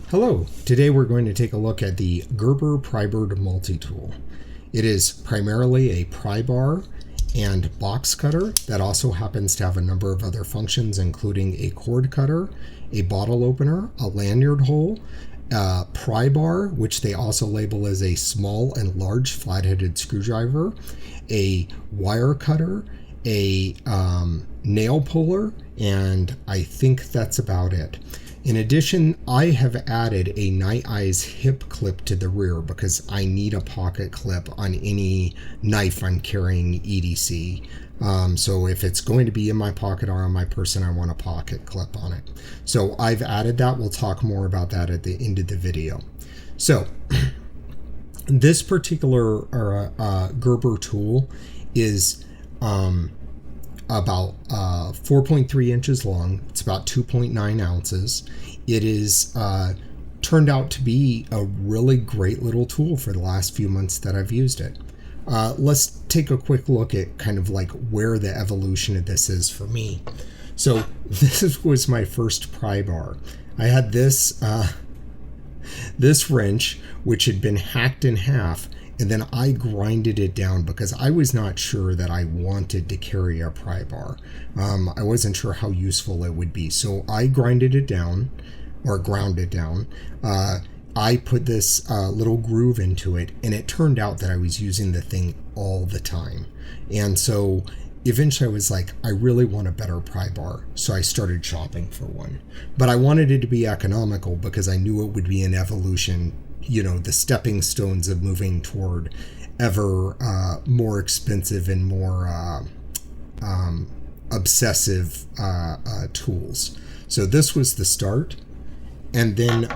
Hello, today we're going to take a look at the Gerber Prybrid multi-tool. It is primarily a Prybar and box cutter that also happens to have a number of other functions, including a cord cutter, a bottle opener, a lanyard hole, a Prybar, which they also label as a small and large flat-headed screwdriver, a wire cutter, a nail puller, and I think that's about it. In addition, I have added a Nite Ize HipClip to the rear because I need a pocket clip on any knife I'm carrying EDC. So if it's going to be in my pocket or on my person, I want a pocket clip on it. So I've added that. We'll talk more about that at the end of the video. So this particular Gerber tool is about 4.3 inches long. It's about 2.9 ounces. It is turned out to be a really great little tool for the last few months that I've used it. Let's take a quick look at kind of like where the evolution of this is for me. So this was my first Prybar. I had this this wrench, which had been hacked in half, and then I grinded it down because I was not sure that I wanted to carry a Prybar. I wasn't sure how useful it would be. So I grinded it down, or ground it down. I put this little groove into it, and it turned out that I was using the thing all the time. And so eventually I was like, I really want a better Prybar. So I started shopping for one. But I wanted it to be economical because I knew it would be an evolution, you know, the stepping stones of moving toward ever more expensive and more obsessive tools. So this was the start. And then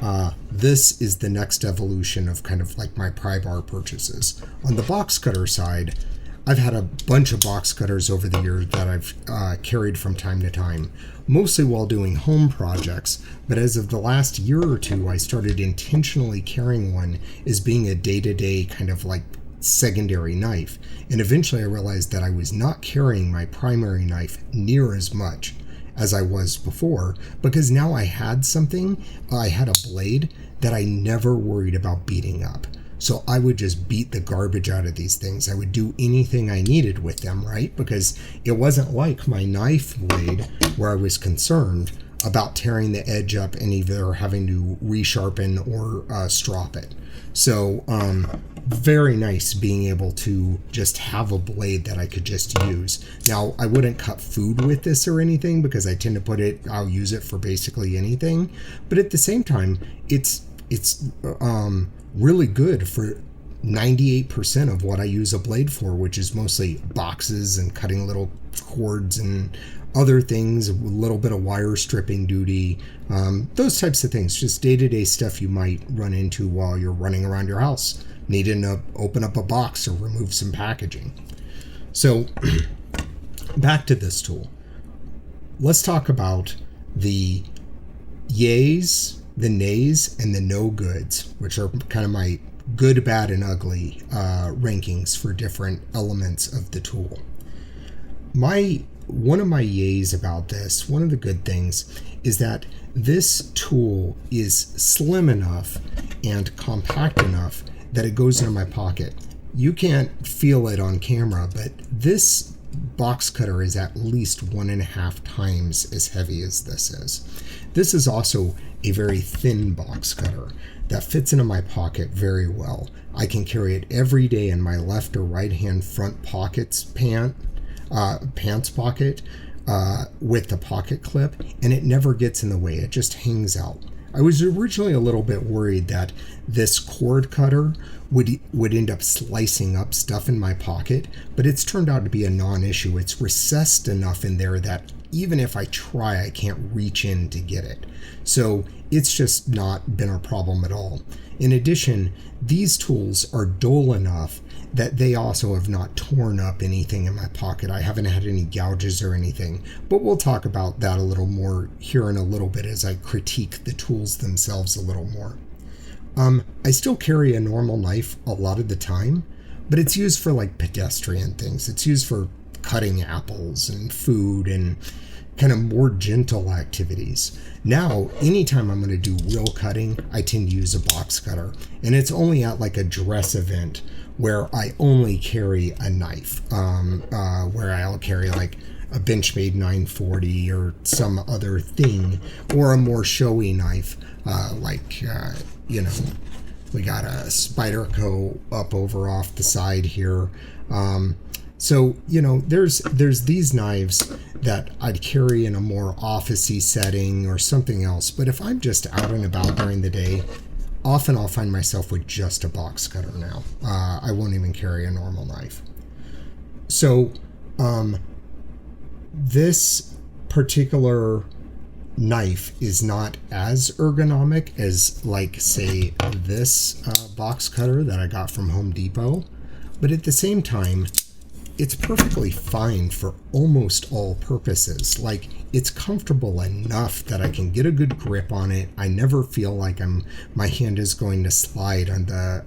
this is the next evolution of kind of like my Prybar purchases. On the box cutter side, I've had a bunch of box cutters over the years that I've carried from time to time, mostly while doing home projects, but as of the last year or two, I started intentionally carrying one as being a day-to-day kind of like secondary knife. And eventually I realized that I was not carrying my primary knife near as much as I was before, because now I had something, I had a blade that I never worried about beating up. So I would just beat the garbage out of these things. I would do anything I needed with them, right? Because it wasn't like my knife blade where I was concerned about tearing the edge up and either having to resharpen or strop it. So very nice being able to just have a blade that I could just use. Now, I wouldn't cut food with this or anything because I tend to put it, I'll use it for basically anything. But at the same time, it's really good for 98% of what I use a blade for, which is mostly boxes and cutting little cords and other things, a little bit of wire stripping duty, those types of things, just day-to-day stuff you might run into while you're running around your house, needing to open up a box or remove some packaging. So back to this tool. Let's talk about the yays, the nays, and the no goods, which are kind of my good, bad, and ugly rankings for different elements of the tool. One of my yays about this, one of the good things, is that this tool is slim enough and compact enough that it goes in my pocket. You can't feel it on camera, but this box cutter is at least 1.5 times as heavy as this is. This is also a very thin box cutter that fits into my pocket very well. I can carry it every day in my left or right hand front pockets, pants pocket with the pocket clip, and it never gets in the way. It just hangs out. I was originally a little bit worried that this cord cutter would end up slicing up stuff in my pocket, but it's turned out to be a non-issue. It's recessed enough in there that even if I try, I can't reach in to get it. So it's just not been a problem at all. In addition, these tools are dull enough that they also have not torn up anything in my pocket. I haven't had any gouges or anything, but we'll talk about that a little more here in a little bit as I critique the tools themselves a little more. I still carry a normal knife a lot of the time, but it's used for like pedestrian things. It's used for cutting apples and food and kind of more gentle activities. Now, anytime I'm going to do real cutting, I tend to use a box cutter. And it's only at like a dress event where I only carry a knife, where I'll carry like a Benchmade 940 or some other thing, or a more showy knife, we got a Spyderco up over off the side here. So, there's these knives that I'd carry in a more officey setting or something else. But if I'm just out and about during the day, often I'll find myself with just a box cutter now. I won't even carry a normal knife. So, this particular knife is not as ergonomic as, like, say, this box cutter that I got from Home Depot. But at the same time, it's perfectly fine for almost all purposes. Like, it's comfortable enough that I can get a good grip on it. I never feel like my hand is going to slide on the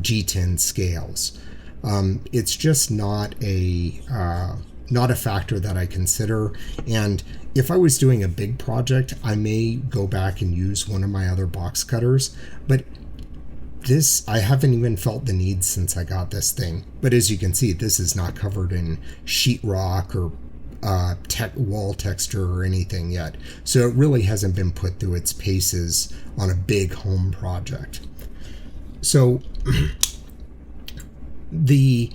G10 scales. It's just not a factor that I consider. And if I was doing a big project, I may go back and use one of my other box cutters. But this, I haven't even felt the need since I got this thing. But as you can see, this is not covered in sheetrock or wall texture or anything yet. So it really hasn't been put through its paces on a big home project. So the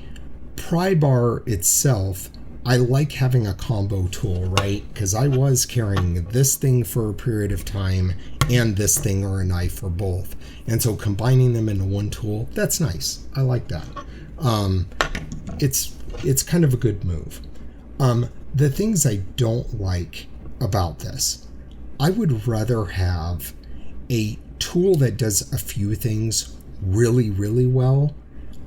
Prybar itself, I like having a combo tool, right? Because I was carrying this thing for a period of time and this thing or a knife or both. And so combining them into one tool, that's nice. I like that. It's kind of a good move. The things I don't like about this, I would rather have a tool that does a few things really, really well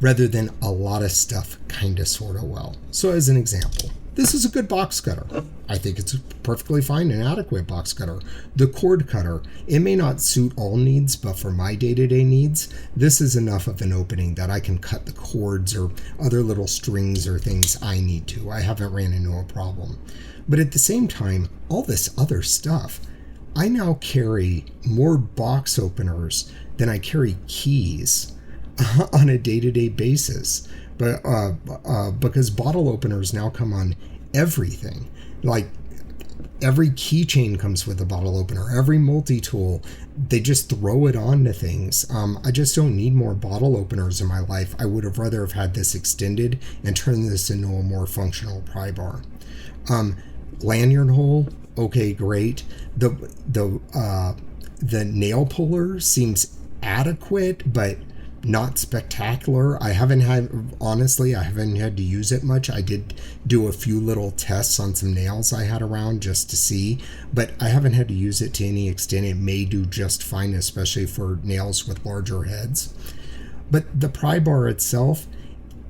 rather than a lot of stuff kind of sort of well. So as an example, this is a good box cutter. I think it's a perfectly fine and adequate box cutter. The cord cutter, it may not suit all needs, but for my day-to-day needs, this is enough of an opening that I can cut the cords or other little strings or things I need to. I haven't ran into a problem. But at the same time, all this other stuff, I now carry more box openers than I carry keys on a day-to-day basis. But because bottle openers now come on everything. Like, every keychain comes with a bottle opener. Every multi-tool, they just throw it on to things. I just don't need more bottle openers in my life. I would have rather have had this extended and turned this into a more functional pry-bar. Lanyard hole, okay, great. The nail puller seems adequate, but not spectacular. I haven't had to use it much. I did do a few little tests on some nails I had around just to see, but I haven't had to use it to any extent. It may do just fine, especially for nails with larger heads. But the pry bar itself,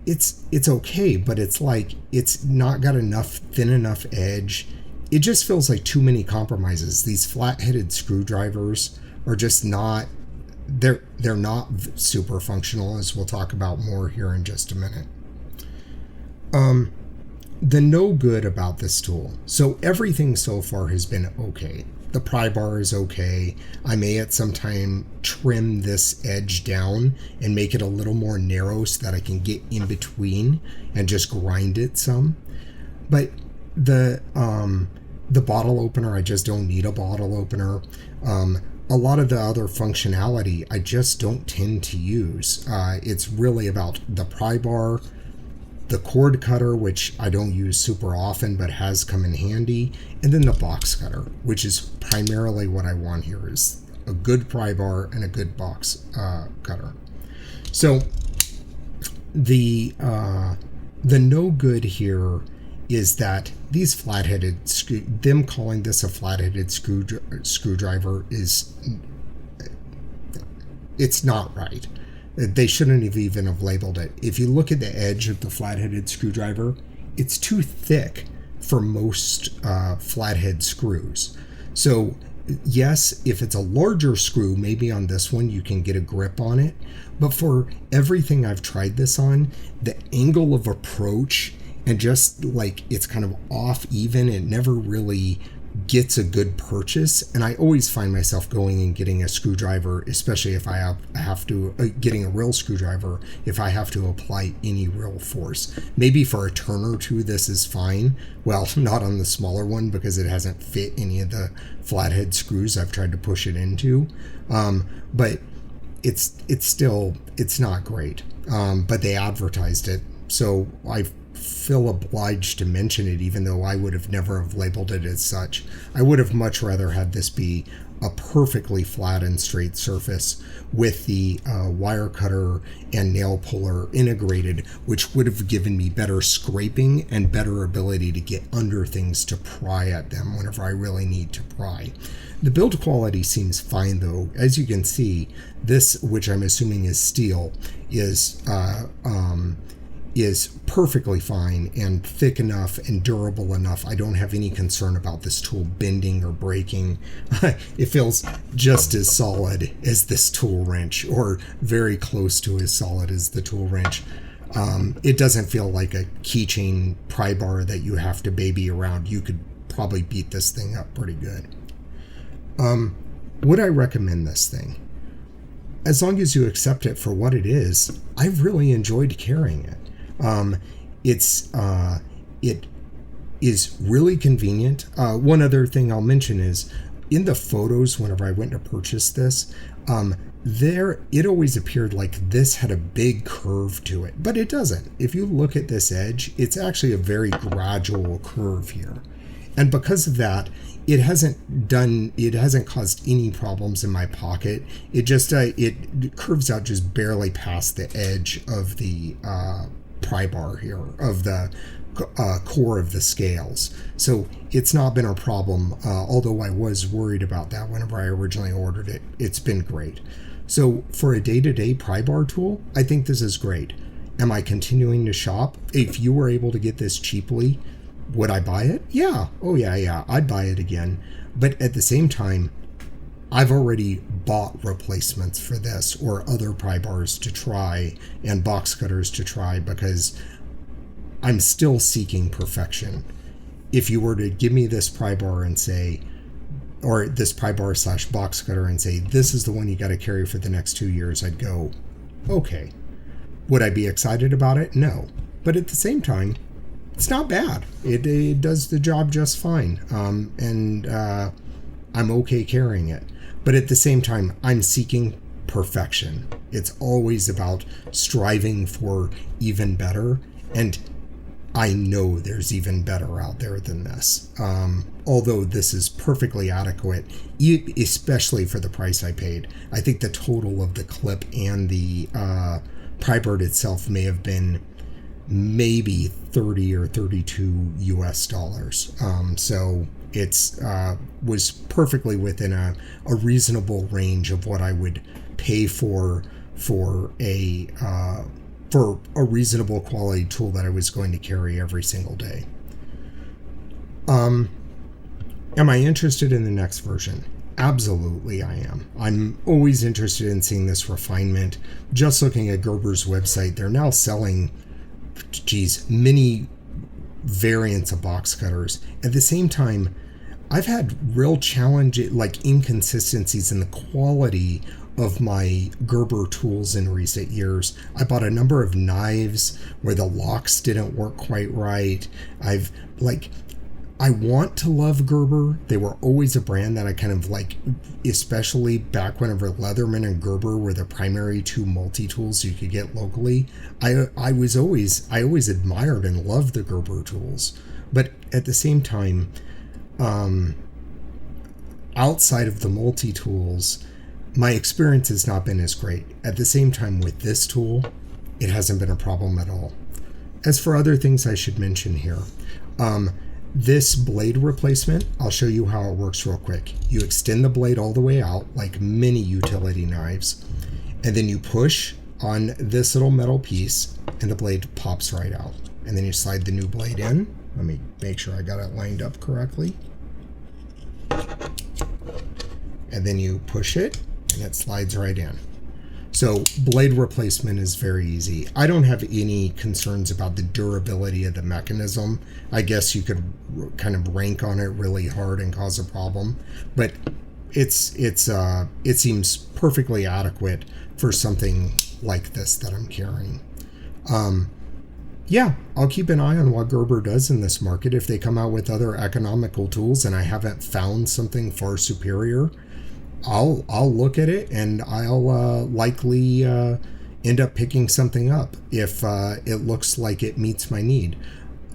it's okay, but it's like, it's not got thin enough edge. It just feels like too many compromises. These flat-headed screwdrivers are just not, they're not super functional, as we'll talk about more here in just a minute. The no good about this tool. So everything so far has been okay. The pry bar is okay. I may at some time trim this edge down and make it a little more narrow so that I can get in between and just grind it some. But the bottle opener, I just don't need a bottle opener. A lot of the other functionality I just don't tend to use. It's really about the pry bar, the cord cutter, which I don't use super often but has come in handy, and then the box cutter, which is primarily what I want here, is a good pry bar and a good box cutter. So the no good here is that these flat-headed them calling this a flat-headed screwdriver is, it's not right. They shouldn't have even have labeled it. If you look at the edge of the flat-headed screwdriver, it's too thick for most flathead screws. So yes, if it's a larger screw, maybe on this one you can get a grip on it. But for everything I've tried this on, the angle of approach and just like it's kind of off even. It never really gets a good purchase, and I always find myself going and getting a screwdriver, especially if I have to getting a real screwdriver if I have to apply any real force. Maybe for a turn or two this is fine. Well, not on the smaller one because it hasn't fit any of the flathead screws I've tried to push it into, but it's still, it's not great. But they advertised it, so I feel obliged to mention it, even though I would have never have labeled it as such. I would have much rather had this be a perfectly flat and straight surface with the wire cutter and nail puller integrated, which would have given me better scraping and better ability to get under things to pry at them whenever I really need to pry. The build quality seems fine though. As you can see, this, which I'm assuming is steel, is perfectly fine and thick enough and durable enough. I don't have any concern about this tool bending or breaking. It feels just as solid as this tool wrench, or very close to as solid as the tool wrench. It doesn't feel like a keychain Prybar that you have to baby around. You could probably beat this thing up pretty good. Would I recommend this thing? As long as you accept it for what it is, I've really enjoyed carrying it. It is really convenient. One other thing I'll mention is in the photos, whenever I went to purchase this, it always appeared like this had a big curve to it, but it doesn't. If you look at this edge, it's actually a very gradual curve here. And because of that, it hasn't caused any problems in my pocket. It just, it curves out just barely past the edge of the, Prybar here, of the core of the scales. So it's not been a problem, although I was worried about that whenever I originally ordered it. It's been great. So for a day-to-day Prybar tool, I think this is great. Am I continuing to shop? If you were able to get this cheaply, would I buy it? Yeah. Oh yeah, I'd buy it again. But at the same time, I've already bought replacements for this or other Prybars to try and box cutters to try because I'm still seeking perfection. If you were to give me this Prybar and say, or this Prybar / box cutter and say, this is the one you got to carry for the next 2 years, I'd go, okay. Would I be excited about it? No. But at the same time, it's not bad. It does the job just fine. And I'm okay carrying it. But at the same time, I'm seeking perfection. It's always about striving for even better. And I know there's even better out there than this. Although this is perfectly adequate, especially for the price I paid. I think the total of the clip and the Prybrid itself may have been maybe 30 or 32 US dollars. So it's was perfectly within a reasonable range of what I would pay for a reasonable quality tool that I was going to carry every single day. Am I interested in the next version? Absolutely I am. I'm always interested in seeing this refinement. Just looking at Gerber's website, they're now selling many variants of box cutters. At the same time, I've had real like inconsistencies in the quality of my Gerber tools in recent years. I bought a number of knives where the locks didn't work quite right. I want to love Gerber. They were always a brand that I kind of like, especially back whenever Leatherman and Gerber were the primary two multi-tools you could get locally. I always admired and loved the Gerber tools. But at the same time, outside of the multi-tools, my experience has not been as great. At the same time, with this tool, it hasn't been a problem at all. As for other things I should mention here, this blade replacement, I'll show you how it works real quick. You extend the blade all the way out, like many utility knives, and then you push on this little metal piece, and the blade pops right out. And then you slide the new blade in. Let me make sure I got it lined up correctly. And then you push it, and it slides right in. So blade replacement is very easy. I don't have any concerns about the durability of the mechanism. I guess you could kind of rank on it really hard and cause a problem, but it seems perfectly adequate for something like this that I'm carrying. Yeah, I'll keep an eye on what Gerber does in this market. If they come out with other economical tools and I haven't found something far superior, I'll look at it and I'll likely end up picking something up if it looks like it meets my need.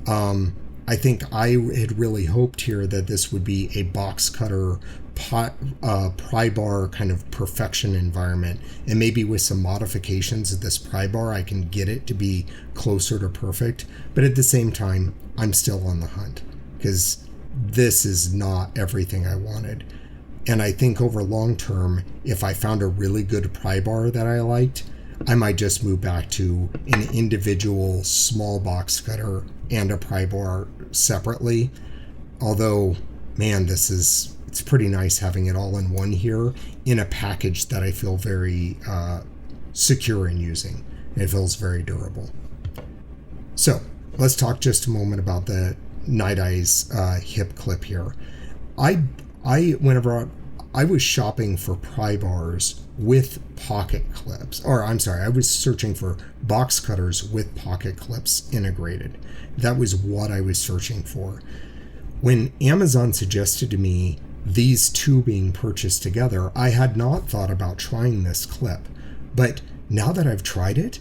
I think I had really hoped here that this would be a box cutter Prybar kind of perfection environment, and maybe with some modifications of this Prybar I can get it to be closer to perfect. But at the same time, I'm still on the hunt because this is not everything I wanted. And I think over long term, if I found a really good Prybar that I liked, I might just move back to an individual small box cutter and a Prybar separately. Although, man, it's pretty nice having it all in one here in a package that I feel very secure in using. It feels very durable. So let's talk just a moment about the Nite Ize HipClip here. Whenever I was shopping for Prybars with pocket clips, or I'm sorry, I was searching for box cutters with pocket clips integrated. That was what I was searching for. When Amazon suggested to me these two being purchased together, I had not thought about trying this clip. But now that I've tried it,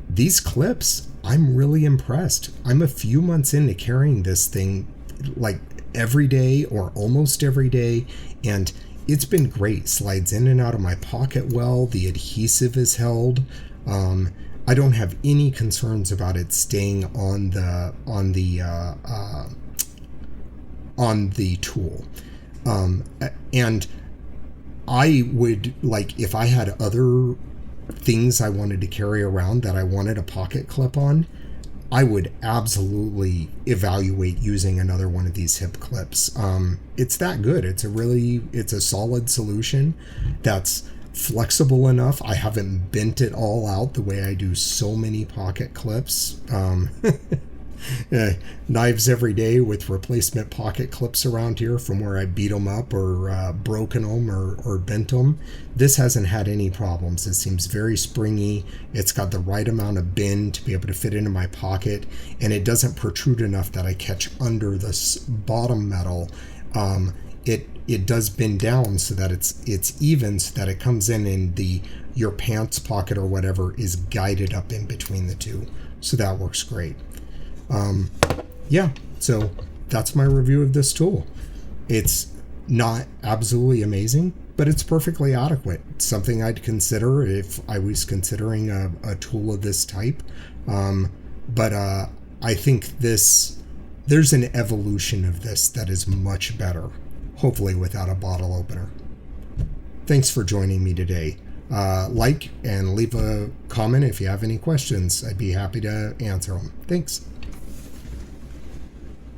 these clips, I'm really impressed. I'm a few months into carrying this thing like every day or almost every day, and it's been great. Slides in and out of my pocket well. The adhesive is held. I don't have any concerns about it staying on the tool. And I would, like, if I had other things I wanted to carry around that I wanted a pocket clip on, I would absolutely evaluate using another one of these hip clips. It's that good. It's a solid solution that's flexible enough. I haven't bent it all out the way I do so many pocket clips. Knives every day with replacement pocket clips around here from where I beat them up or broken them or bent them. This hasn't had any problems. It seems very springy. It's got the right amount of bend to be able to fit into my pocket, and it doesn't protrude enough that I catch under the bottom metal. It does bend down so that it's even, so that it comes in your pants pocket or whatever is guided up in between the two. So that works great. Yeah, so that's my review of this tool. It's not absolutely amazing, but it's perfectly adequate. It's something I'd consider if I was considering a tool of this type. But I think there's an evolution of this that is much better, hopefully without a bottle opener. Thanks for joining me today. Like and leave a comment if you have any questions. I'd be happy to answer them. Thanks.